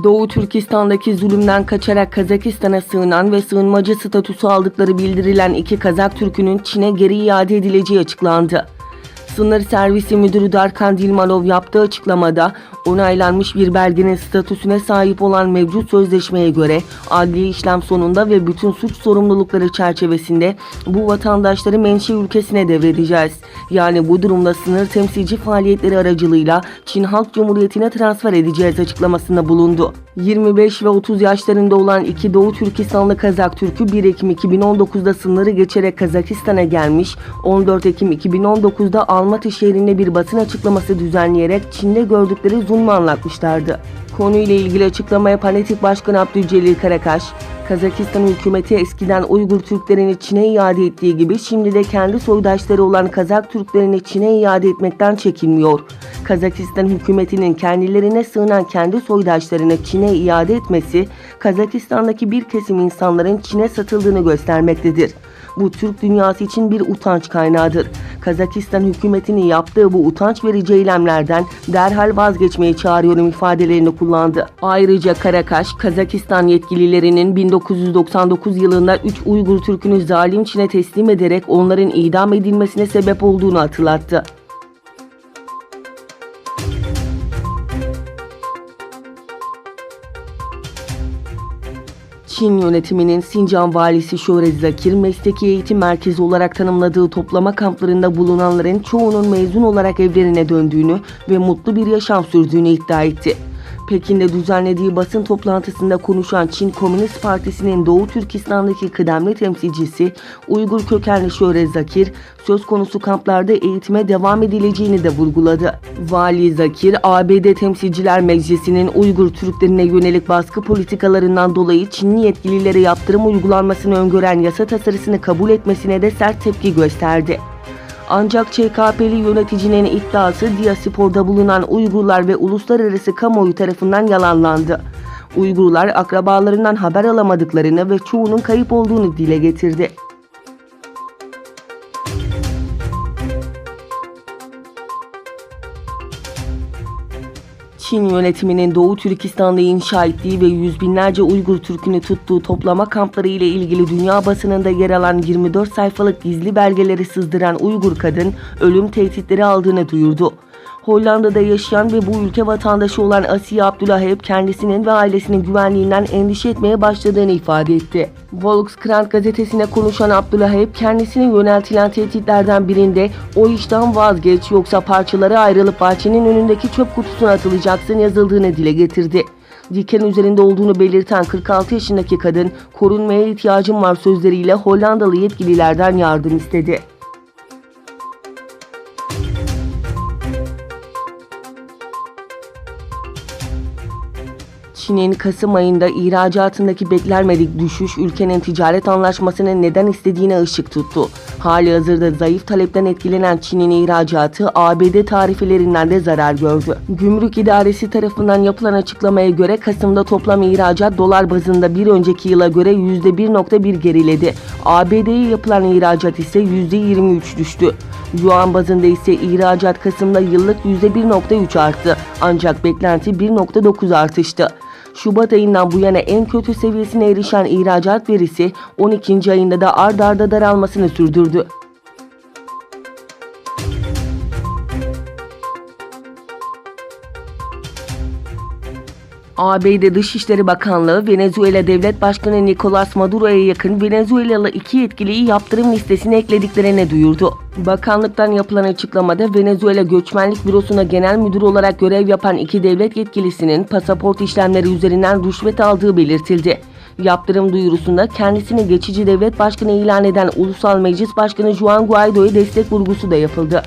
Doğu Türkistan'daki zulümden kaçarak Kazakistan'a sığınan ve sığınmacı statüsü aldıkları bildirilen 2 Kazak Türk'ünün Çin'e geri iade edileceği açıklandı. Sınır Servisi Müdürü Darkan Dilmanov yaptığı açıklamada onaylanmış bir belgenin statüsüne sahip olan mevcut sözleşmeye göre adli işlem sonunda ve bütün suç sorumlulukları çerçevesinde bu vatandaşları menşe ülkesine devredeceğiz. Yani bu durumda sınır temsilci faaliyetleri aracılığıyla Çin Halk Cumhuriyeti'ne transfer edeceğiz açıklamasında bulundu. 25 ve 30 yaşlarında olan 2 Doğu Türkistanlı Kazak Türk'ü 1 Ekim 2019'da sınırı geçerek Kazakistan'a gelmiş, 14 Ekim 2019'da Almatı şehrinde bir basın açıklaması düzenleyerek Çin'de gördükleri zulmü anlatmışlardı. Konuyla ilgili açıklama yapan Etik Başkanı Abdülcelil Karakaş, Kazakistan hükümeti eskiden Uygur Türklerini Çin'e iade ettiği gibi şimdi de kendi soydaşları olan Kazak Türklerini Çin'e iade etmekten çekinmiyor. Kazakistan hükümetinin kendilerine sığınan kendi soydaşlarını Çin'e iade etmesi, Kazakistan'daki bir kesim insanların Çin'e satıldığını göstermektedir. Bu Türk dünyası için bir utanç kaynağıdır. Kazakistan hükümetinin yaptığı bu utanç verici eylemlerden derhal vazgeçmeyi çağırıyorum ifadelerini kullandı. Ayrıca Karakaş, Kazakistan yetkililerinin 1999 yılında 3 Uygur Türk'ünü zalim Çin'e teslim ederek onların idam edilmesine sebep olduğunu hatırlattı. Çin yönetiminin Sincan valisi Şöhrez Zakir, mesleki eğitim merkezi olarak tanımladığı toplama kamplarında bulunanların çoğunun mezun olarak evlerine döndüğünü ve mutlu bir yaşam sürdüğünü iddia etti. Pekin'de düzenlediği basın toplantısında konuşan Çin Komünist Partisi'nin Doğu Türkistan'daki kıdemli temsilcisi Uygur kökenli Şöhrez Zakir, söz konusu kamplarda eğitime devam edileceğini de vurguladı. Vali Zakir, ABD Temsilciler Meclisi'nin Uygur Türklerine yönelik baskı politikalarından dolayı Çinli yetkililere yaptırım uygulanmasını öngören yasa tasarısını kabul etmesine de sert tepki gösterdi. Ancak ÇKP'li yöneticinin iddiası diasporda bulunan Uygurlar ve uluslararası kamuoyu tarafından yalanlandı. Uygurlar akrabalarından haber alamadıklarını ve çoğunun kayıp olduğunu dile getirdi. Çin yönetiminin Doğu Türkistan'da inşa ettiği ve yüz binlerce Uygur Türk'ünü tuttuğu toplama kampları ile ilgili dünya basınında yer alan 24 sayfalık gizli belgeleri sızdıran Uygur kadın ölüm tehditleri aldığını duyurdu. Hollanda'da yaşayan ve bu ülke vatandaşı olan Asiye Abdülhayep kendisinin ve ailesinin güvenliğinden endişe etmeye başladığını ifade etti. Volkskrant gazetesine konuşan Abdülhayep kendisine yöneltilen tehditlerden birinde "O işten vazgeç yoksa parçalara ayrılıp bahçenin önündeki çöp kutusuna atılacaksın" yazıldığını dile getirdi. Diken üzerinde olduğunu belirten 46 yaşındaki kadın "Korunmaya ihtiyacım var" sözleriyle Hollandalı yetkililerden yardım istedi. Çin'in Kasım ayında ihracatındaki beklenmedik düşüş ülkenin ticaret anlaşmasının neden istediğine ışık tuttu. Halihazırda zayıf talepten etkilenen Çin'in ihracatı ABD tarifelerinden de zarar gördü. Gümrük İdaresi tarafından yapılan açıklamaya göre Kasım'da toplam ihracat dolar bazında bir önceki yıla göre %1.1 geriledi. ABD'ye yapılan ihracat ise %23 düştü. Yuan bazında ise ihracat Kasım'da yıllık %1.3 arttı. Ancak beklenti 1.9 artıştı. Şubat ayından bu yana en kötü seviyesine erişen ihracat verisi 12. ayında da ard arda daralmasını sürdürdü. ABD Dışişleri Bakanlığı, Venezuela Devlet Başkanı Nicolas Maduro'ya yakın Venezuelalı 2 yetkiliyi yaptırım listesine eklediklerini duyurdu. Bakanlıktan yapılan açıklamada Venezuela Göçmenlik Bürosu'na genel müdür olarak görev yapan 2 devlet yetkilisinin pasaport işlemleri üzerinden rüşvet aldığı belirtildi. Yaptırım duyurusunda kendisini geçici devlet başkanı ilan eden Ulusal Meclis Başkanı Juan Guaido'ya destek vurgusu da yapıldı.